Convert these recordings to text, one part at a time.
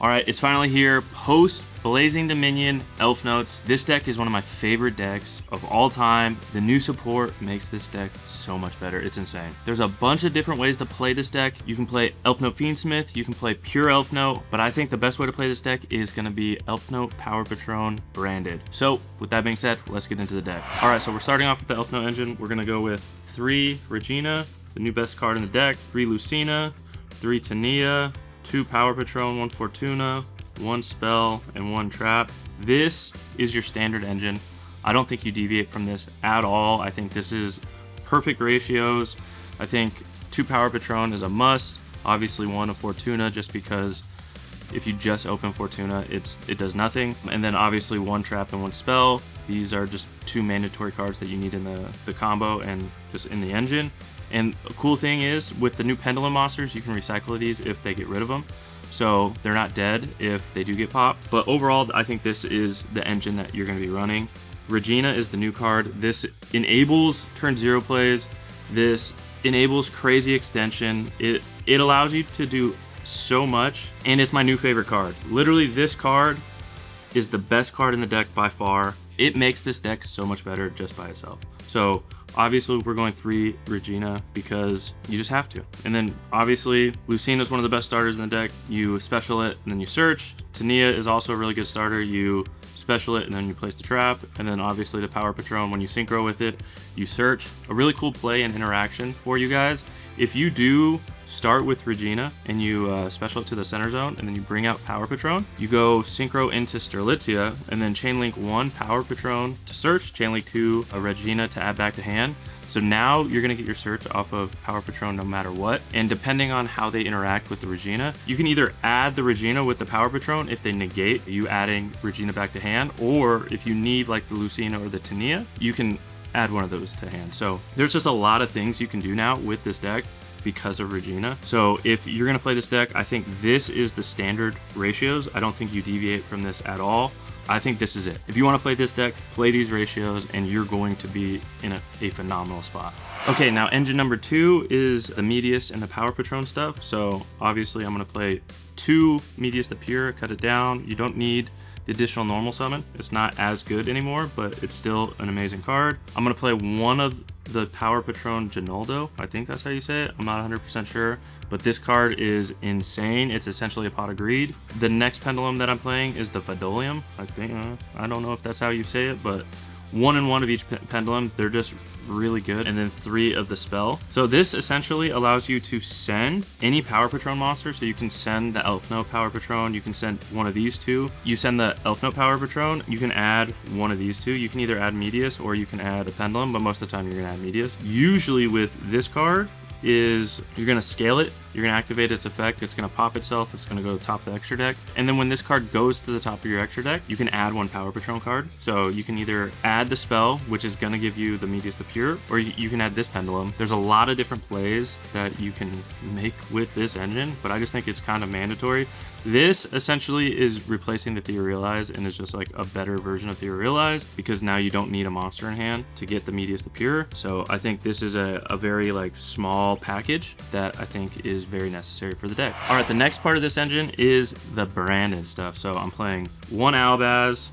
All right, it's finally here. Post Blazing Dominion Elfnotes. This deck is one of my favorite decks of all time. The new support makes this deck so much better. It's insane. There's a bunch of different ways to play this deck. You can play Elfnote Fiendsmith, you can play pure Elfnote, but I think the best way to play this deck is gonna be Elfnote Power Patron branded. So with that being said, let's get into the deck. All right, so we're starting off with the Elfnote engine. We're gonna go with 3 Regina, the new best card in the deck, 3 Lucina, 3 Tania, 2 Power Patron, 1 Fortuna, 1 Spell, and 1 Trap. This is your standard engine. I don't think you deviate from this at all. I think this is perfect ratios. I think 2 Power Patron is a must. Obviously 1 of Fortuna, just because if you just open Fortuna, it does nothing. And then obviously 1 Trap and 1 Spell. These are just 2 mandatory cards that you need in the combo and just in the engine. And a cool thing is, with the new Pendulum monsters, you can recycle these if they get rid of them. So they're not dead if they do get popped. But overall, I think this is the engine that you're going to be running. Regina is the new card. This enables turn 0 plays. This enables crazy extension. It allows you to do so much, and it's my new favorite card. Literally, this card is the best card in the deck by far. It makes this deck so much better just by itself. So obviously we're going 3 Regina because you just have to. And then obviously Lucina is one of the best starters in the deck. You special it and then you search. Tania is also a really good starter. You special it and then you place the trap. And then obviously the Power Patron, when you synchro with it, you search. A really cool play and interaction for you guys. If you do start with Regina and you special it to the center zone and then you bring out Power Patron, you go synchro into Sterlitzia and then chain link 1 Power Patron to search, chain link 2 a Regina to add back to hand. So now you're gonna get your search off of Power Patron no matter what. And depending on how they interact with the Regina, you can either add the Regina with the Power Patron if they negate you adding Regina back to hand, or if you need like the Lucina or the Tania, you can add one of those to hand. So there's just a lot of things you can do now with this deck because of Regina. So if you're gonna play this deck, I think this is the standard ratios. I don't think you deviate from this at all. I think this is it. If you wanna play this deck, play these ratios and you're going to be in a phenomenal spot. Okay, now engine number 2 is the Medius and the Power Patron stuff. So obviously I'm gonna play 2 Medius the Pure, cut it down. You don't need the additional normal summon. It's not as good anymore, but it's still an amazing card. I'm gonna play 1 of the Power Patron Ginaldo. I think that's how you say it. I'm not 100% sure, but this card is insane. It's essentially a Pot of Greed. The next Pendulum that I'm playing is the Vidolium. I think, I don't know if that's how you say it, but 1 and 1 of each Pendulum. They're just really good. And then 3 of the Spell. So this essentially allows you to send any Power Patron monster. So you can send the Elfnote Power Patron, you can send one of these 2. You send the Elfnote Power Patron, you can add one of these 2. You can either add Medius or you can add a Pendulum, but most of the time you're gonna add Medius. Usually with this card is you're gonna scale it, you're gonna activate its effect, it's gonna pop itself, it's gonna go to the top of the extra deck, and then when this card goes to the top of your extra deck, you can add 1 Power Patron card. So you can either add the Spell, which is gonna give you the Medius the Pure, or you can add this Pendulum. There's a lot of different plays that you can make with this engine, but I just think it's kind of mandatory. This essentially is replacing the Theorealize and is just like a better version of Theorealize, because now you don't need a monster in hand to get the Medius the Pure. So I think this is a very like small package that I think is very necessary for the deck. All right, the next part of this engine is the branded stuff. So I'm playing 1 Albaz,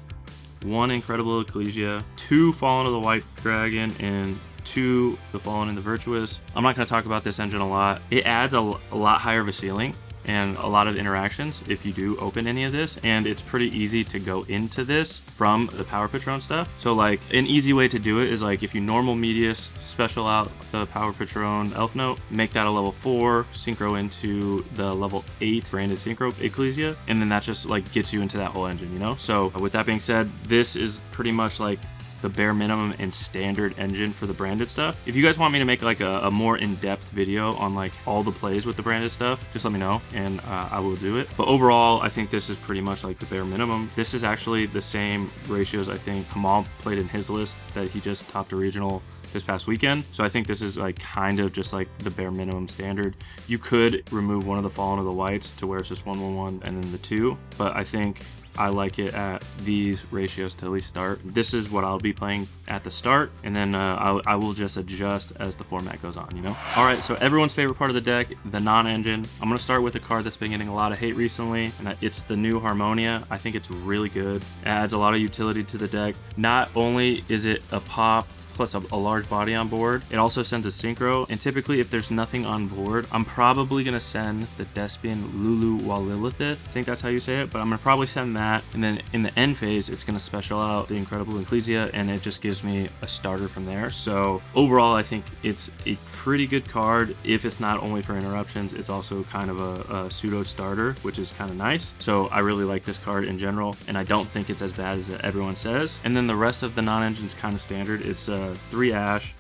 1 Incredible Ecclesia, 2 Fallen of the White Dragon, and 2 the Fallen and the Virtuous. I'm not going to talk about this engine a lot. It adds a lot higher of a ceiling and a lot of interactions if you do open any of this, and it's pretty easy to go into this from the Power Patron stuff. So like an easy way to do it is like if you normal Medius, special out the Power Patron Elfnote, make that a level 4, synchro into the level 8 branded synchro Ecclesia, and then that just like gets you into that whole engine, you know? So with that being said, this is pretty much like the bare minimum and standard engine for the branded stuff. If you guys want me to make like a more in-depth video on like all the plays with the branded stuff, just let me know and I will do it. But overall, I think this is pretty much like the bare minimum. This is actually the same ratios I think Kamal played in his list that he just topped a regional this past weekend. So I think this is like kind of just like the bare minimum standard. You could remove one of the Fallen of the Whites to where it's just 1/1/1 and then the 2, but I think I like it at these ratios to at least start. This is what I'll be playing at the start, and then I will just adjust as the format goes on, you know? All right, so everyone's favorite part of the deck, the non-engine. I'm gonna start with a card that's been getting a lot of hate recently, and it's the new Harmonia. I think it's really good. It adds a lot of utility to the deck. Not only is it a pop, plus a large body on board, it also sends a synchro, and typically if there's nothing on board, I'm probably gonna send the Despian Lulu Walilithith. I think that's how you say it, but I'm gonna probably send that, and then in the end phase, it's gonna special out the Incredible Ecclesia, and it just gives me a starter from there. So overall, I think it's a pretty good card. If it's not only for interruptions, it's also kind of a pseudo starter, which is kind of nice. So I really like this card in general, and I don't think it's as bad as everyone says. And then the rest of the non-engine's kind of standard. It's 3 Ash,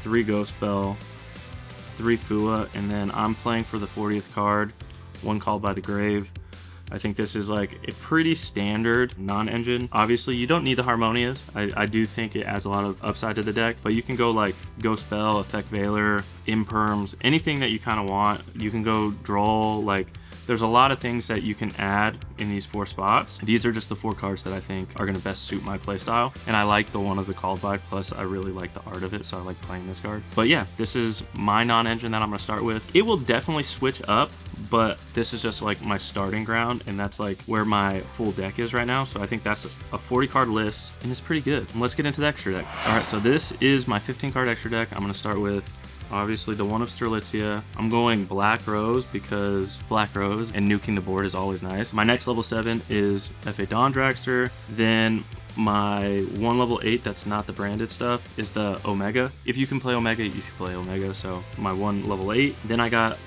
3 Ghost Spell, 3 Fua, and then I'm playing for the 40th card, 1 Called by the Grave. I think this is like a pretty standard non-engine. Obviously, you don't need the Harmonias. I do think it adds a lot of upside to the deck, but you can go like Ghost Spell, Effect Veiler, Imperms, anything that you kind of want. You can go Droll, like there's a lot of things that you can add in these 4 spots. These are just the 4 cards that I think are gonna best suit my playstyle. And I like the one of the Called by, plus I really like the art of it, so I like playing this card. But yeah, this is my non-engine that I'm gonna start with. It will definitely switch up, but this is just like my starting ground, and that's like where my full deck is right now. So I think that's a 40 card list, and it's pretty good. And let's get into the extra deck. All right, so this is my 15 card extra deck. I'm gonna start with obviously the one of Strelitzia. I'm going Black Rose because Black Rose and nuking the board is always nice. My next level 7 is FA Dawn Dragster. Then my one level 8 that's not the branded stuff is the Omega. If you can play Omega, you should play Omega. So my one level 8. Then I got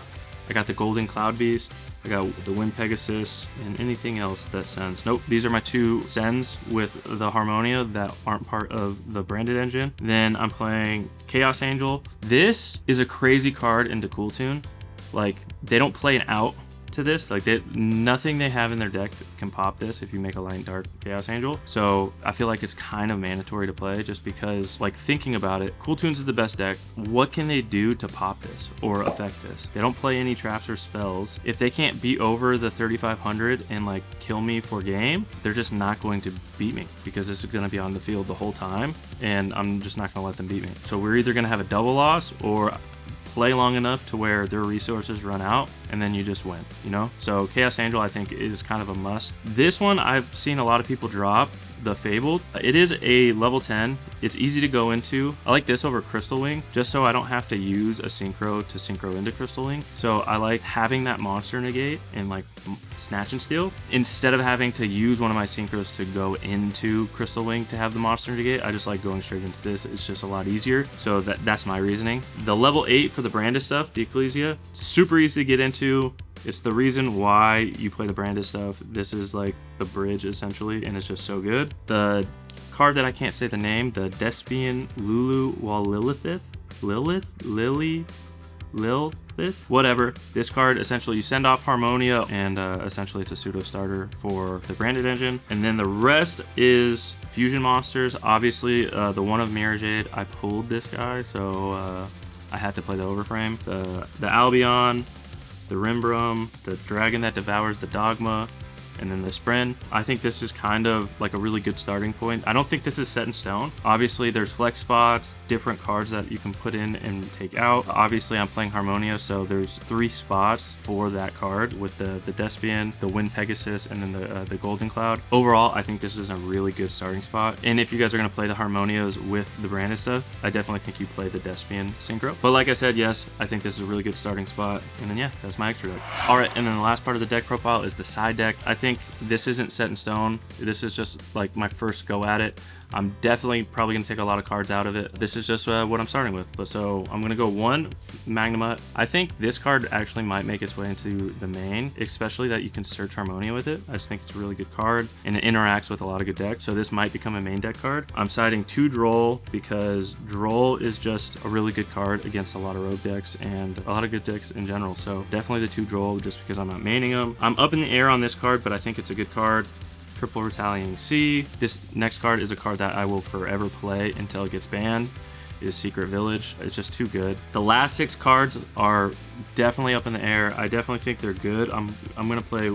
the Golden Cloud Beast. I got the Wind Pegasus and anything else that sends. Nope, these are my 2 sends with the Harmonia that aren't part of the branded engine. Then I'm playing Chaos Angel. This is a crazy card into Cool Tune. Like, they don't play an out to this. Like, nothing they have in their deck can pop this if you make a light and dark Chaos Angel. So I feel like it's kind of mandatory to play, just because, like, thinking about it, Cool Tunes is the best deck. What can they do to pop this or affect this? They don't play any traps or spells. If they can't beat over the 3,500 and like kill me for game, they're just not going to beat me, because this is going to be on the field the whole time, and I'm just not going to let them beat me. So we're either going to have a double loss or play long enough to where their resources run out, and then you just win, you know? So Chaos Angel, I think, is kind of a must. This one, I've seen a lot of people drop, the Fabled. It is a level 10. It's easy to go into. I like this over Crystal Wing, just so I don't have to use a synchro to synchro into Crystal Wing. So I like having that monster negate and like Snatch and Steal. Instead of having to use one of my synchros to go into Crystal Wing to have the monster negate, I just like going straight into this. It's just a lot easier. So that's my reasoning. The level 8 for the branded stuff, the Ecclesia, super easy to get into. It's the reason why you play the branded stuff. This is like the bridge essentially, and it's just so good. The card that I can't say the name, the Despian Lulu Walilithith, whatever. This card, essentially you send off Harmonia, and essentially it's a pseudo starter for the branded engine. And then the rest is fusion monsters. Obviously the one of Mirror Jade, I pulled this guy, so I had to play the Overframe. The Albion, the Rimbrum, the Dragon that devours the Dogma, and then the Spren. I think this is kind of like a really good starting point. I don't think this is set in stone. Obviously there's flex spots, different cards that you can put in and take out. Obviously I'm playing Harmonia, so there's 3 spots for that card with the Despian, the Wind Pegasus, and then the Golden Cloud. Overall, I think this is a really good starting spot. And if you guys are gonna play the Harmonias with the branded stuff, I definitely think you play the Despian synchro. But like I said, yes, I think this is a really good starting spot. And then yeah, that's my extra deck. All right, and then the last part of the deck profile is the side deck. I think this isn't set in stone. This is just like my first go at it. I'm definitely probably gonna take a lot of cards out of it. This is just what I'm starting with. But so I'm gonna go 1 Magnamut. I think this card actually might make its way into the main, especially that you can search Harmonia with it. I just think it's a really good card, and it interacts with a lot of good decks. So this might become a main deck card. I'm siding 2 Droll, because Droll is just a really good card against a lot of rogue decks and a lot of good decks in general. So definitely the 2 Droll, just because I'm not maining them. I'm up in the air on this card, but I think it's a good card. Triple Retaliating Sea. This next card is a card that I will forever play until it gets banned. is Secret Village. It's just too good. The last 6 cards are definitely up in the air. I definitely think they're good. I'm gonna play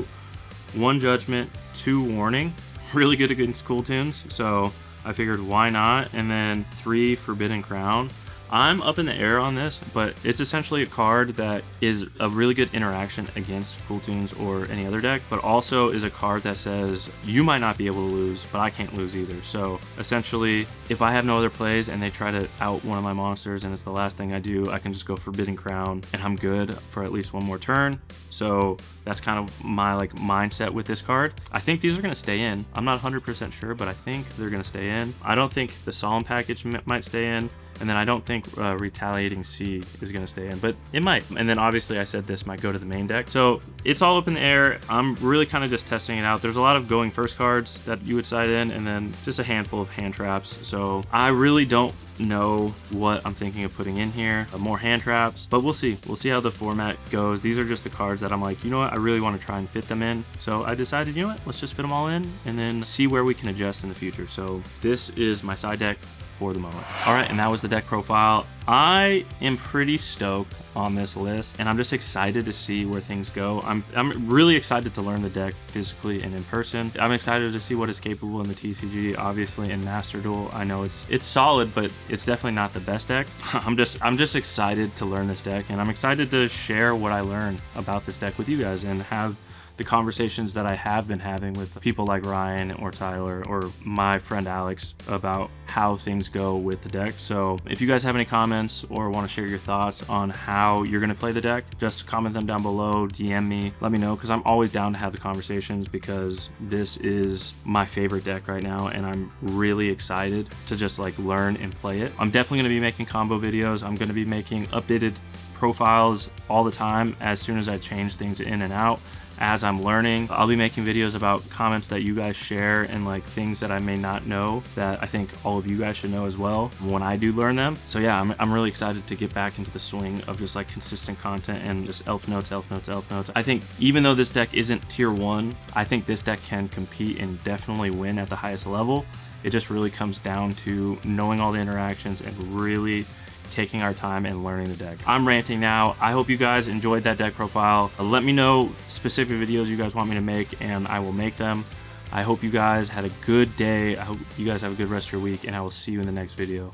1 Judgment, 2 Warning. Really good against Cool Tunes, so I figured why not? And then 3 Forbidden Crown. I'm up in the air on this, but it's essentially a card that is a really good interaction against Cool Tunes or any other deck, but also is a card that says you might not be able to lose, but I can't lose either. So essentially, if I have no other plays and they try to out one of my monsters and it's the last thing I do, I can just go Forbidden Crown and I'm good for at least 1 more turn. So that's kind of my like mindset with this card. I think these are gonna stay in. I'm not 100% sure, but I think they're gonna stay in. I don't think the Solemn package might stay in. And then I don't think Retaliating Sea is gonna stay in, but it might. And then obviously I said this might go to the main deck. So it's all up in the air. I'm really kind of just testing it out. There's a lot of going first cards that you would side in, and then just a handful of hand traps. So I really don't know what I'm thinking of putting in here. More hand traps, but we'll see. We'll see how the format goes. These are just the cards that I'm like, you know what, I really want to try and fit them in. So I decided, you know what, let's just fit them all in and then see where we can adjust in the future. So this is my side deck for the moment. All right, and that was the deck profile. I am pretty stoked on this list, and I'm just excited to see where things go. I'm really excited to learn the deck physically and in person. I'm excited to see what is capable in the TCG. Obviously in Master Duel, I know it's solid, but it's definitely not the best deck. I'm just excited to learn this deck, and I'm excited to share what I learned about this deck with you guys and have the conversations that I have been having with people like Ryan or Tyler or my friend Alex about how things go with the deck. So if you guys have any comments or want to share your thoughts on how you're going to play the deck, just comment them down below, DM me, let me know, because I'm always down to have the conversations, because this is my favorite deck right now and I'm really excited to just like learn and play it. I'm definitely going to be making combo videos. I'm going to be making updated profiles all the time as soon as I change things in and out. As I'm learning, I'll be making videos about comments that you guys share and like things that I may not know that I think all of you guys should know as well when I do learn them. So yeah, I'm really excited to get back into the swing of just like consistent content and just Elfnotes. I think even though this deck isn't tier 1, I think this deck can compete and definitely win at the highest level. It just really comes down to knowing all the interactions and really taking our time and learning the deck. I'm ranting now. I hope you guys enjoyed that deck profile. Let me know specific videos you guys want me to make and I will make them. I hope you guys had a good day. I hope you guys have a good rest of your week, and I will see you in the next video.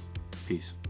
Peace.